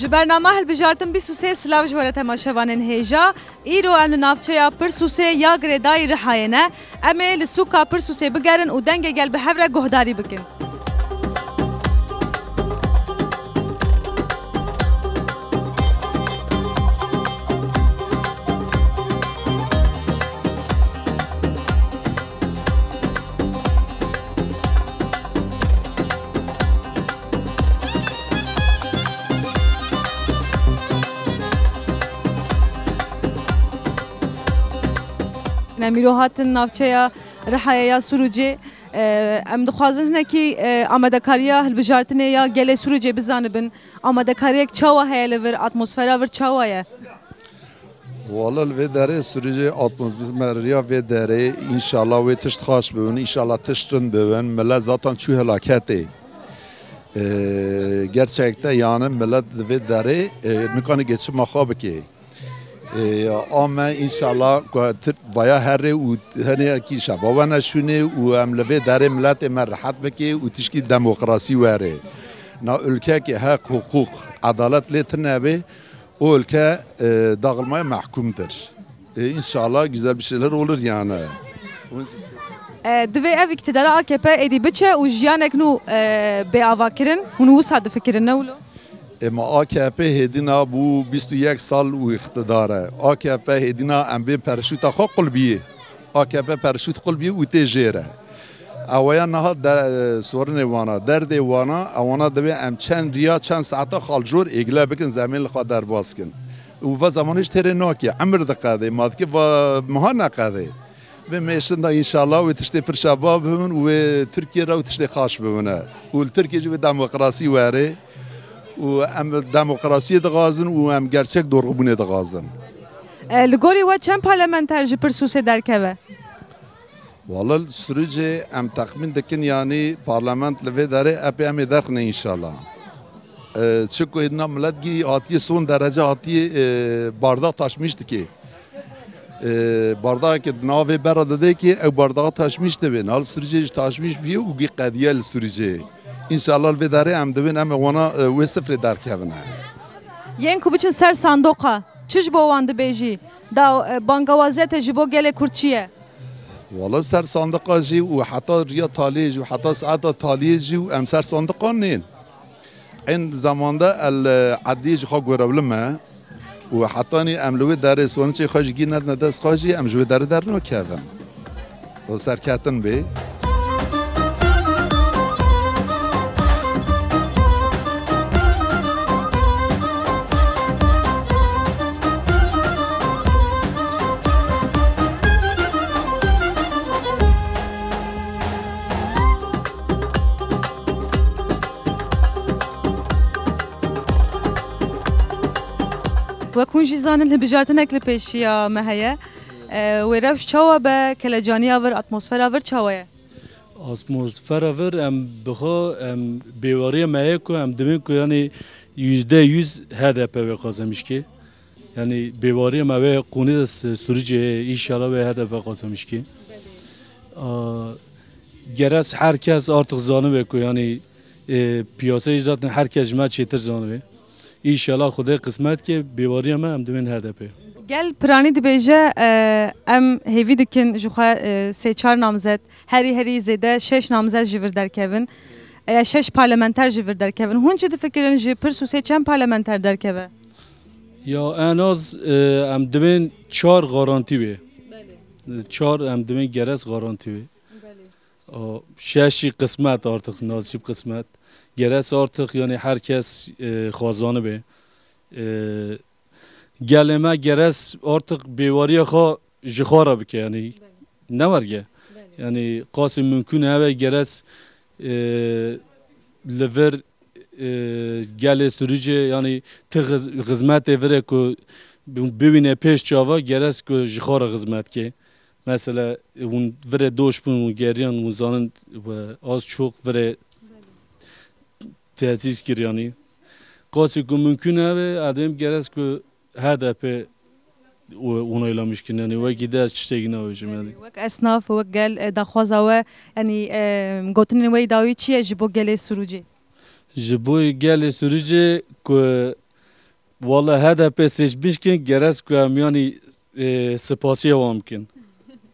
برنامه هلبجارتن 23 سلاو جواره تماشاوانن هیجا ایرو ام نافچه پرسوسه یا گردای رحاینه امه لسوکا پرسوسه بگرن و دنگ گل به هفره گهداری بکن. نمیرو هاتن نافچه رحایه یا سروجی ام دخوازن هنکی آماده کاریا هلبجارتنه یا گله سروجی بزنبن آماده کاریه چاوا هیله ور اتمسفر ور چاوایه والله الوی داره سروجی اتمسفریا وی داره انشالله وی تشت خاش ببین انشالله تشتن ببین ملت ذاتن چو هلاکته gerçekten yani millet ve deri mükani geçip makabı ama inşallah vaya herre u hani ki şabana şune u amleve deri millet emer rahat beki u tişki demokrasi vere na ülke ki hak hukuk adalet letnebi o ülke dağılmaya mahkumdur. İnşallah güzel bir şeyler olur yani. دوی اوی اقتدار AKP ادی بچه و جیانک نو به آواکرین هنو وسعت فکرن نولو. اما AKP هدینا بو 21 سال و اقتداره. AKP هدینا ام به پرشوت خو قلبیه. AKP پرشوت قلبیه و تجاره. اویا نه در سورن وانا درد وانا اوانا دبی ام چند ریا چند ساعت خالجور اگلا بکن زمین خود در باز کن. و زمانش تر ناکی عمر دقیقه ماد که و مهان نقیقه. ve meşrunda inşallah ve tişte perşabab bibin ve Türkiye ra tişte xaş bibine. U Türkiye ve demokrasi vere. U em demokrasiye dağazın u em gerçek doğrubune dağazın. Ligori ve çem parlamenterci persuse derkeve. Vallahi sürece em tahmin dekin yani parlament ve dare epey derkne inşallah. Çünkü edna millet ki atiye son derece atiye bardak taşmıştı ki. bardağı ki nave berada de ki ev bardağı taşmıştı ben al sürece taşmış bir u bir qadiye sürece inşallah ve dare am devin am ona ve sıfır der kevne yen kubiçin ser sandoqa çiş bovandı beji da bangavazete jibo gele kurçiye والله سر صندوق جي وحتى ريا طالج وحتى ساعات طالج وام سر صندوق نين ان زمان ده العديج خو غوربلما وحطاني املوي داره سونچي خوش گیند ندس خوشی ام جو داره در نو کردم و سرکتن به وكون جيزان البجارتنا كل بيشيا مهيا ويروش تشوا بكلاجانيا ور اتموسفيرا ور تشوايا اتموسفيرا ور ام بخو ام بيواريا مايكو ام دمينكو يعني %100 هدف قازمشكي يعني بيواريا ما به قوني سوريجي inşallah ve هدف قازمشكي گرس herkes artık zanı beko yani piyasayı zaten herkes ma çetir zanı be İnşallah Xuday kısmet ki biwariye me em divin hedepe. Gel pirani dibêje em hêvî dikin ji xwe sê çar namzet herî zêde 6 namzet ji vir derkevin. 6 parlamenter ji vir derkevin. Hûn çi difikirin ji pir sûsê çend parlamenter derkeve? Ya en az em divin 4 garanti wê. 4 em divin geres garanti wê. 6 kısmet artık nasip kısmet. Geres artık yani herkes xwazanı be. Geleme geres artık bevariye xo jixara bike yani ne var ki? Yani qasım mümkün heve geres lever gele sürücü yani te hizmet evre ku bibine peş çava geres ku jixara hizmet ki. Mesela un vere doş bun geriyan muzanın az çok vere tesis kiryani. Qasi ku mümkün ve adam geres ku HDP onaylamış ki yani ve gider çiçeğine hocam yani. Vak esnaf ve gel daxwaza ve yani gotin ve dawi çiye jibo gele sürücü. Jibo gele sürücü ku والله هذا بسش بيشكن جرس كامياني سپاسی وام کن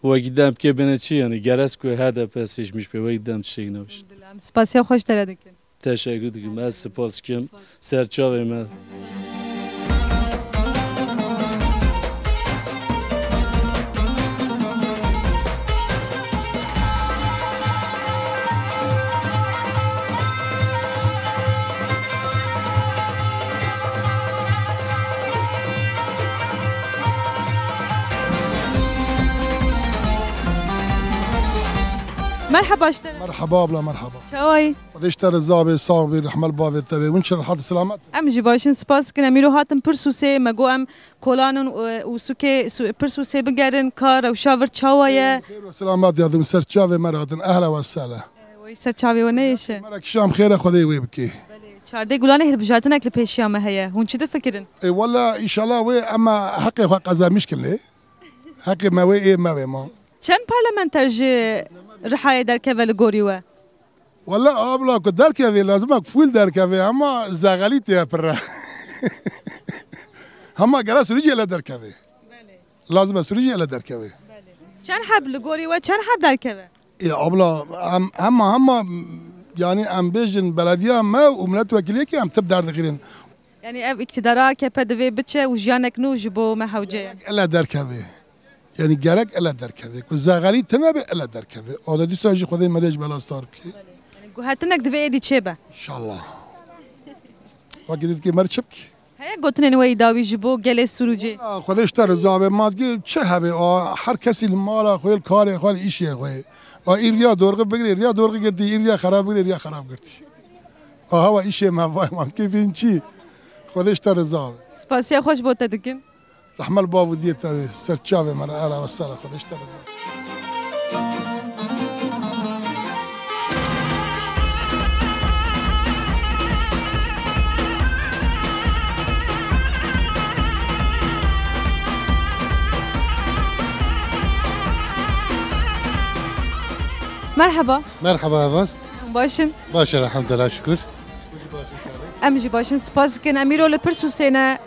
و گیدم که بنا چی یعنی گرس که هذا بسش مش به وقتم چی نوش سپاسی خوش دردکن تشکر دیگه از سپاس کم سرچاوی من مرحبا اشتري مرحبا بلا مرحبا شوي ودشتر الزابي صاغبي رحمل بابي تبي ونشر حد سلامات ام جي باشن سپاس كنا ميرو هاتم برسوسي مگو ام كولانن وسوكي برسوسي بگرن كار او شاور چاوايه خير وسلامات يا دوم سرچاوي مراتن اهلا وسهلا وي سر چاوي ونيش مرك شام خير خدي ويبكي چارده گلانه هر بجاتنك لپیشیامه هيا هون چه فکرن اي والله ان شاء الله وي اما حقي قضا مشكله حقي ما وي ايه ما وي ما چند پارلمانتر جي رحاية در كفل گوريوه والله ابلا كو در كافي لازمك فول در كافي اما زغليت يا برا اما جلس رجي لا در كافي لازم سرجي لا در كافي چند حب لگوريوه چند حب در كفل يا ابلا هم يعني ام بيجن بلديه ما وملت وكيليك ام تبدا دغرين يعني اب اقتدارا كپا دوی بچه و جانك نو جبو محوجه الا در كافي يعني جارك الا در كافي كزغلي تنبي الا در كافي او دي ساجي خدي مريج بلاستار كي يعني گوهرتنك دوی دي چه با ان شاء الله وقت كي مرچبك هيا گوتنن وي داوي جبو گله سروجي خودش تر زابه مادگی چه هبه هر کسی مالا خویل کار خویل ایشیه خوی ایریا دورغه بگیری ایریا دورغه گردی ایریا خراب بگیری ایریا خراب گردی هوا ایشیه مادگی بین چی خودش تر زابه سپاسیا خوش بوده دکن رحمل بابو دیت سرچاوه من اهلا و سهلا خودش تر زابه مرحبا مرحبا باش باشن باشه الحمد لله شكر ام جی باشن سپاس کن امیرو لپرسوسینا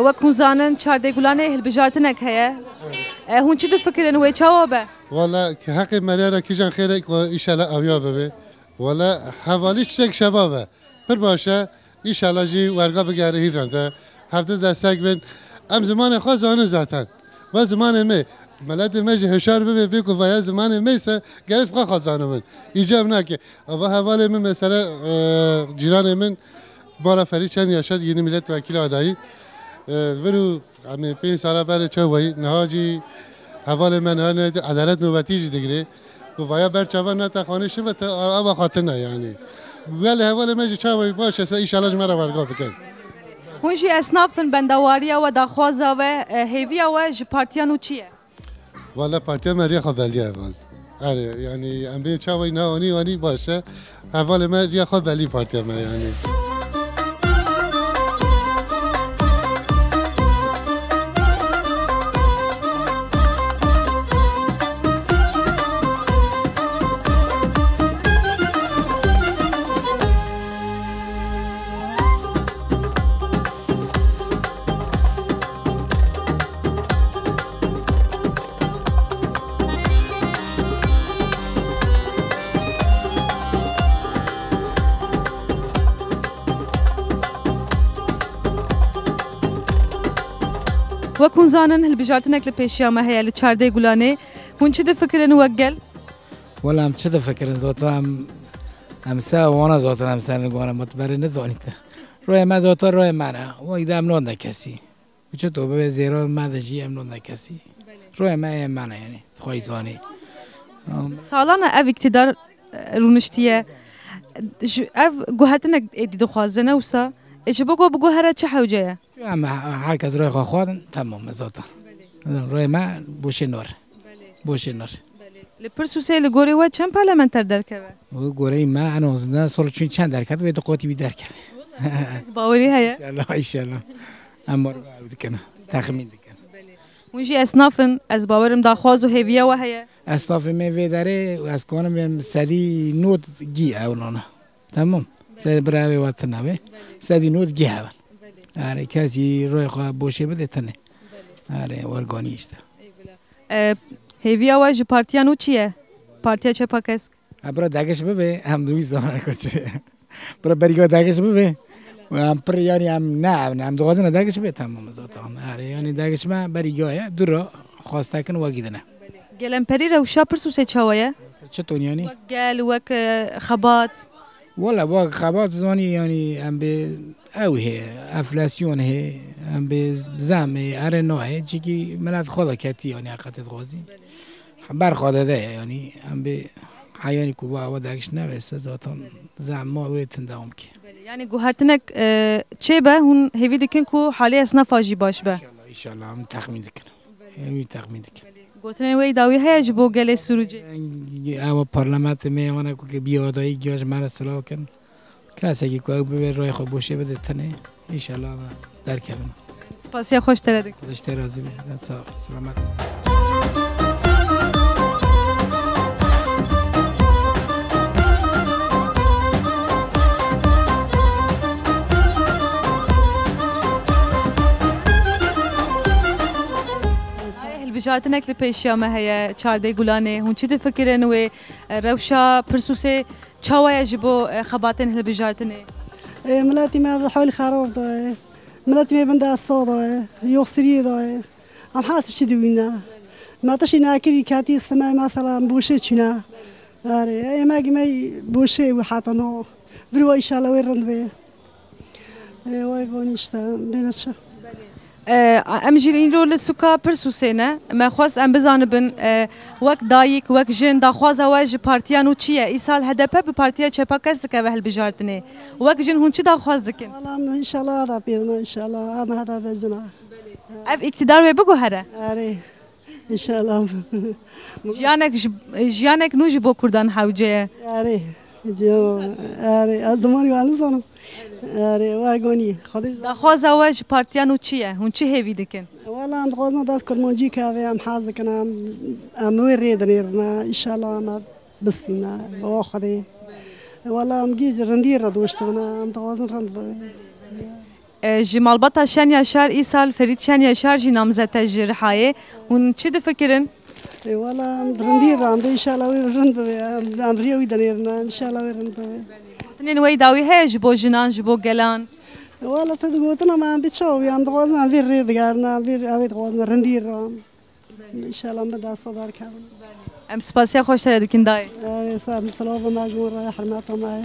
وکو زانن چارده گلانه هل بجارتنک هيا هون چی دو فکرن وی چاوابه والله حق مريرا كيجان خيرك وان شاء الله اويا ببي والله حوالي شك شبابه پر باشه ان شاء الله جي ورقه بگره هيرنده هفته دستک بن ام زمان خاص آن ذاتن و زمان می ملت مجی هشار ببی بگو و زمان میسه گرس بخواه خزانه من ایجاب نکه و حواله من مثلا جیران من بالا فرید چند یاشد یعنی ملت وکیل آدایی ورو همه 5 ساله بره چه وی نهاجی حواله من هر عدالت نوبتی دیگه گویا بر چوان نت خانه شو تا آب خاطر نه یعنی ولی حواله مجی چه وی باشه ان شاء الله مرا ورگا بکن هون جی اسناف بندواریا و داخوازا و هیویا و جی پارتیانو چیه والله پارتیا مریا خبلیه اول آره یعنی ام بی چه وی نه آنی باشه حواله مریا خبلی پارتیا ما یعنی وكون زانن هل بجارتنك لبيشيا ما هي لچارده گلانه هون چه فکرن وگل ولا هم چه فکرن زوتا هم سا وانا زوتا هم سن گونا متبر نزانیت روی ما زوتا روی منه و ایدام نون کسی چه تو به زیرا مدجی هم نون کسی روی ما منه یعنی خوای زانی سالانه اف اقتدار رونشتیه اف گوهرتنك ادی دخوازنه وسا ايش بقول هره چه حوجه اما هر کس روی خواهد تمام زاتا روی ما بوشه نور بوشه نور لپرسوسه لگوری و چند پارلمانتر درکه و گوری ما انا نه سال چند درکه و دقیقی بی درکه باوری هیا ان شاء الله اما رو بکنه تخمین دکن ونجی اسنافن از باورم داخواز و هویه و هیا اسناف می داره و از کنم سری نود گی اونانا تمام سری برای وطن نبی سری نود گی هون آره کسی روی خواه بوشه بده تنه آره ورگانی اشته هیوی آواج پارتیانو چیه؟ پارتیا چپاکسک برا دگش ببه هم دوی زانه کچه برا بریگا دگش ببه و هم پر یعنی هم نه هم دوازن دگش به تمام زاتان آره یعنی دگش ما بریگاه دور خواسته کن واگیدنه گلم پری روشا پرسوسه چاویه؟ چطور یعنی؟ وک گل وک خبات والله واقع خبات زانی یعنی هم به اوه افلاسیون هی هم به زم اره نوعه چی که ملت خدا کتی یعنی حقیقت غازی بر خدا ده یعنی هم به حیانی کو با و داگش نوسته زاتان زم ما ویتن دوام کی یعنی گوهرتنک چه به هون هیوی دکن کو حالی اصناف آجی باش به ان شاء الله هم تخمین دکن یعنی تخمین دکن گوتنه وی داوی هیج بو گل سروجی او پارلمانت می وانا کو که بیادایی گیاش مرا سلام کن کسی که کو به راه خو بوشه بده تنه ان شاء الله در کردم سپاسی خوش ترده خودش راضی به سلامت بجارتنك لبيشيا ما هي چارده گلانه هون چی تفکرن و روشا پرسوسه چاویا جبو خباتن هل بجارتنه ملاتي ما حول خراب ده ملاتي ما بندا الصودا يوصري ده عم حالت شدوينا ما تشينا كري كاتي السماء مثلا بوشة شنا أري ما جماي بوشة وحاطنه بروا إن شاء الله ويرن به واي بونيشتا بينشة ام جيرين رو لسوكا پرسوسينه ما خواست ام بزانبن وك دايك وك جن دا خوازا واج بارتيانو چيه ايسال هدف به بارتيا چپاکس که به هل بجارتنه وك جن هون چی دا خواز دکن والله إن شاء الله ربينا إن شاء الله ما هذا بزنا اب اقتدار و بگو هره أري إن شاء الله جیانک نوج بو کردان حوجه أري جو أري أدماري وانزانم أري واقوني خدش دا خوازا واج بارتيانو چيه هون چی هیوی دکن والله عند غوزنا داس كرمونجي كافي أم حازك أنا أم ويريد نيرنا إن شاء الله ما بسنا واخدي والله أم جيج رندير ردوشتنا عند غوزنا رند جمال بطا شن يشار إيسال فريد شن يشار جي نامزة جرحاية هون چی دفكرن والله أم رندير عند إن شاء الله ويرند أم ريوي دنيرنا إن شاء الله ويرند تنين وي داوي هي جبو جنان جبو جلان والله تدقوتنا ما عم بتشوفي عند غوزنا عم بير دقارنا عم بير عبيد غوزنا رندير إن شاء الله بدأ صدر كامل ام سپاسیا خوش تر دکن دای صار مثلا مجموعة رايح حرماتها معي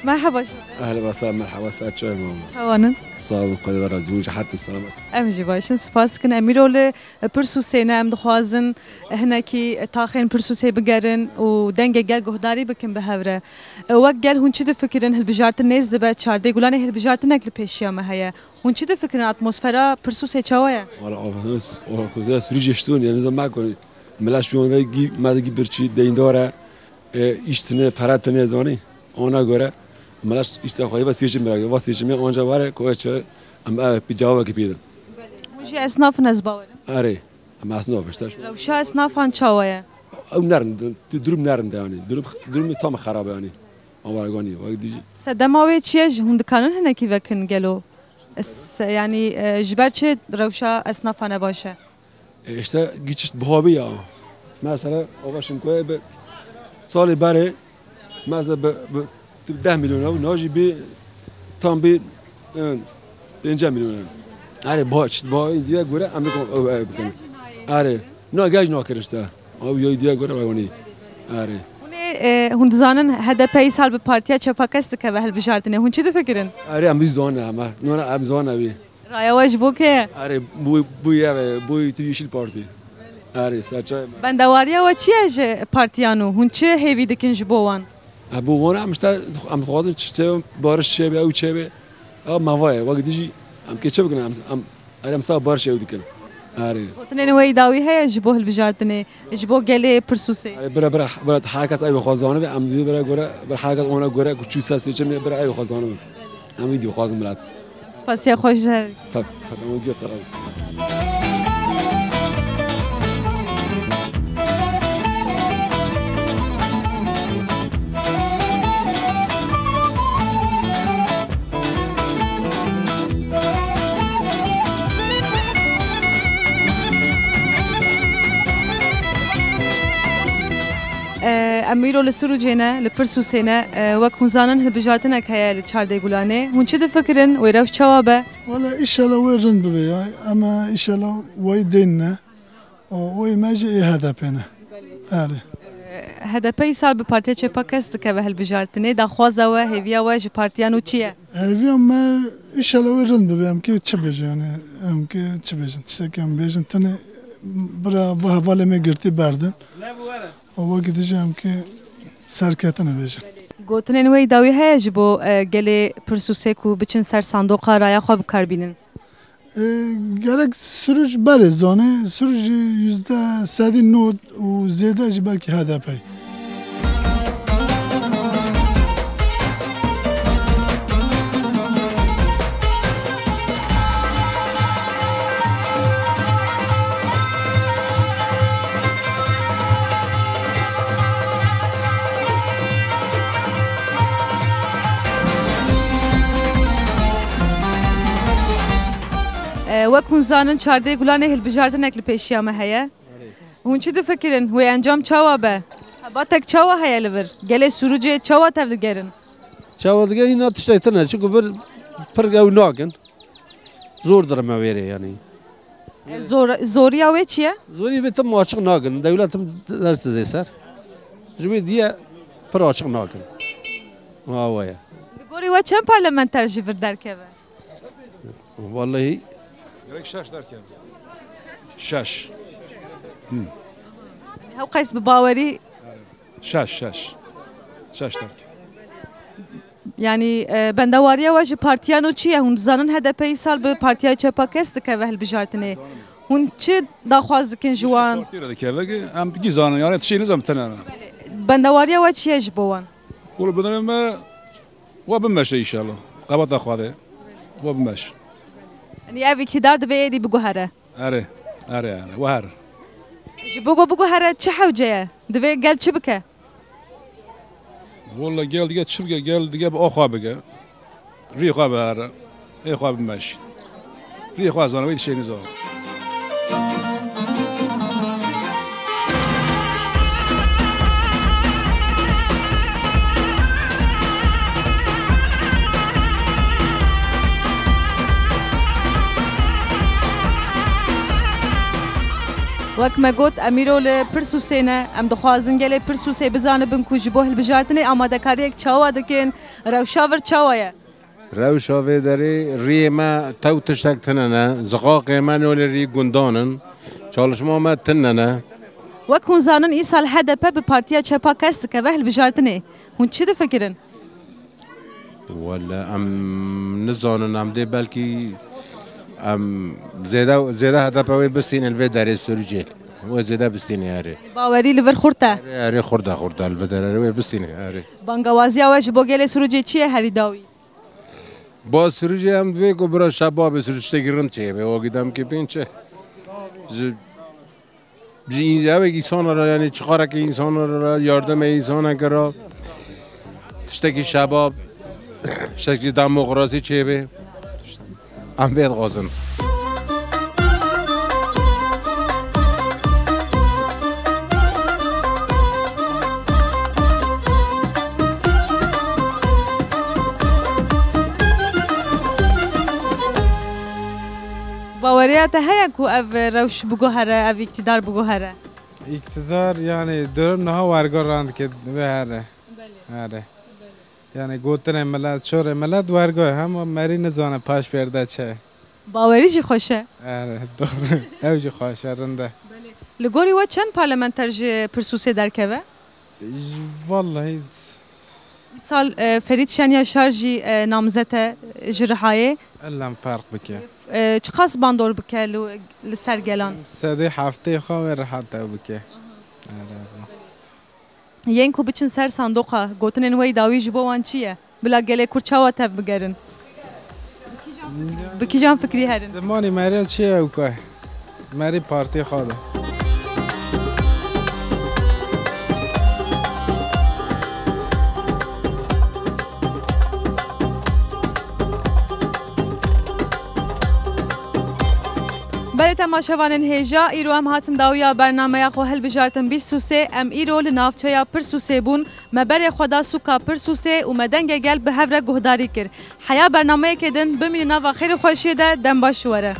مرحبا اهلا وسهلا مرحبا سعد شاي ماما چوانن صاب قدر رازوج حتى سلامت ام جی باشن سپاس کن امیرول پرسوسینا ام دخوازن هنا کی تاخین پرسوسی بگرن و دنگ گل گهداری بکن به هوره وقت گل هون چی دفکرن هل بجارت نیز دبه چارده گلانه هل بجارت نکل پیشیا ما هیا هون چی دفکرن اتمسفرا پرسوسی چاویا والله افسوس وكذا سوري جشتون يعني زعما معكم ملاش شو دايجي ما دايجي برشي دين داره iştine paratene zani ona göre ملاش işte koyu vasiyeci merak vasiyeci mi onca var koyça ama bir cevap gibi. Muji esnaf nezbavere. Arı ama esnaf işte. Ravşa esnafan çavaya. Nerede durum nerede yani durum tam خراب yani. Ama gani vay diye. Sedemawe çiye hundikanın heneki vekin gelo. Yani jiberçe ravşa esnafane başa. İşte geçiş buhabi ya. Mesela o başım koyu bir salı bari mesela 10 milyon euro ناجي بي تام بي 5 milyon euro. Arı bu diye göre Amerika bakın. Arı ne gaj ne karıştı. Abi diye göre vani. Arı. Hun dizanın HDP sal bir partiye çapakast ke ve bijartine hun çi fikirin? Arı am bizon ama. Ne am bizon abi. Rayavaş bu ke? Arı bu ya bu yeşil parti. Arı saça. Ben de var ya ve çiye partiyanu hun çi hevi dikin jbowan. ابو وانا عم تخاطر تشتي بارش شبه او شبه اه ما واي وقت يجي عم كيتشبك عم انا مسا بارش او ديكن آره گوتنین وی داوی هیا جبو هالبجارتنی جبو گله پرسوسی برا حرکت ای بخوازانه به عمدی برا گوره برا حرکت اونا گوره کوچو ساسی چه می برا ای بخوازانه عمدی بخوازم برات سپاسیا خوش در تمام گیو سلام امیرو لسروجینا لپرسوسینا وکن زانن هالبجارتنا کهیا لچارده گلانه هون چه دفکرن ویروش چوابه والله إن شاء الله وين ببيع أما إن شاء الله ويديننا ويماجي هذا بينا آره هدفی سال به پارتی چه پاکست که به هالبجارتنی دخوازه و هیویا و جو پارتیانو چیه؟ هذه ما إن شاء الله وين ببيع أم كي تشبجي يعني أم كي تشبجي تسكي أم بيجن تاني برا وهواله ما قرتي باردن ووقت جام كي سركتنا بيجن گوتنین وی داوی هیا جبو گله پرسوسی کو بچن سر صندوق رایا خواب کاربینن gerek sürüş barizane sürüş %9 و زیاده جی belki HDP. وکن زانن چارده گلانه هالبجارتنا کل پیشیامه هیا هون چه دفکرن وی انجام چوابه باتک چوا هیا لور گله سروجه چوا تفدگرن چاوا دیگه اینا تشتیتنه چون بر پرگاو ناگن زور درمه ویره یعنی زوریا و چیه؟ زوری به تم açık ناگن devletim ders deser جوی دیه پر açık ناگن واه گوری و چند پارلمانتر جیور درکه والله gerek şaş derken şaş هاو قیس بباوری şaş derken yani bendawariya ve ji partiyano çiye hun zanın HDP sal be partiya çepakest ke ve helbijartine hun çi daxwaz dikin jiwan partiye de kevge em gizanın yani tişiniz am tane bendawariya ve çiye ji bowan kul bedenim ve binmeşe inşallah qabat daxwade ve binmeş yani ev iktidar da ve edi biguhara are yani ve her ji biguhara çi hawceye dve gel çibike والله قال دقيقة شبقة قال دقيقة بأخوة بقى ريخوا بهذا ريخوا بمشي ريخوا زانا ويد شيء نزار وەک me got ئەمیرۆ لە پرسوسێنە ئەم دخوازن gelê pirsûsê bizanibin ku ji bo hilbijartinê amadekariyek çawa dikin rewşa vir çawa ye rewşa vê derê riyê me tew tiştek tinene ziqaqê me nolê rî gundanin çalışma me tinene wek hûn zanin îsal HDP bi partiya çepa kes dike ve hilbijartinê hûn çi difikirin wala em nizanin em dê belkî ام زیاده هدف وی بستین الوی داره سرچه و زیاده بستینی اره باوری لیور خورده اره خورده الوی داره وی بستینی اره بانگوازی آوش با گل سرچه چیه هری داوی با سرچه هم دوی کو برای شباب سرچه گرند چه به واقعیدم که بینچه اینجا به انسان را یعنی چقدر که انسان را یاردم انسان کرا تشتکی شباب تشتکی دموکراسی چه به ام بید غازن باوریات هیا کو او روش بگوهره او اقتدار بگوهره اقتدار yani dörüm naha vargar rand ke ve hare yani گوتن ملت شور ملت ورگاه هم مری نزانه پاش برده چه باوری جی خوشه آره دوره او جی خوشه رنده لگوری و چند پارلمانتر جی پرسوسی درکه والله سال فرید شنیا شارجی نامزته جرحایه الان فرق بکه چه خاص باندور بکه لسر گلان سده هفته خواه راحت بکه ین کو بچن سر صندوقه گوتنن وی داوی جبو وان چیه بلا گله کورچاوا تف بگرن بکی جان فکری هرن زمانی مری چیه او که مری پارتی خواده بله تماشاوانن هیجا ایرو هم هاتن داویا برنامه خو هل بجارتن 23 ام ایرو لناوچیا پرسوسه بون مبر خدا سوکا پرسوسه و مدنگ گل به هفره گهداری کر حیا برنامه کدن بمین ناوا خیر خوشی ده دم باشوره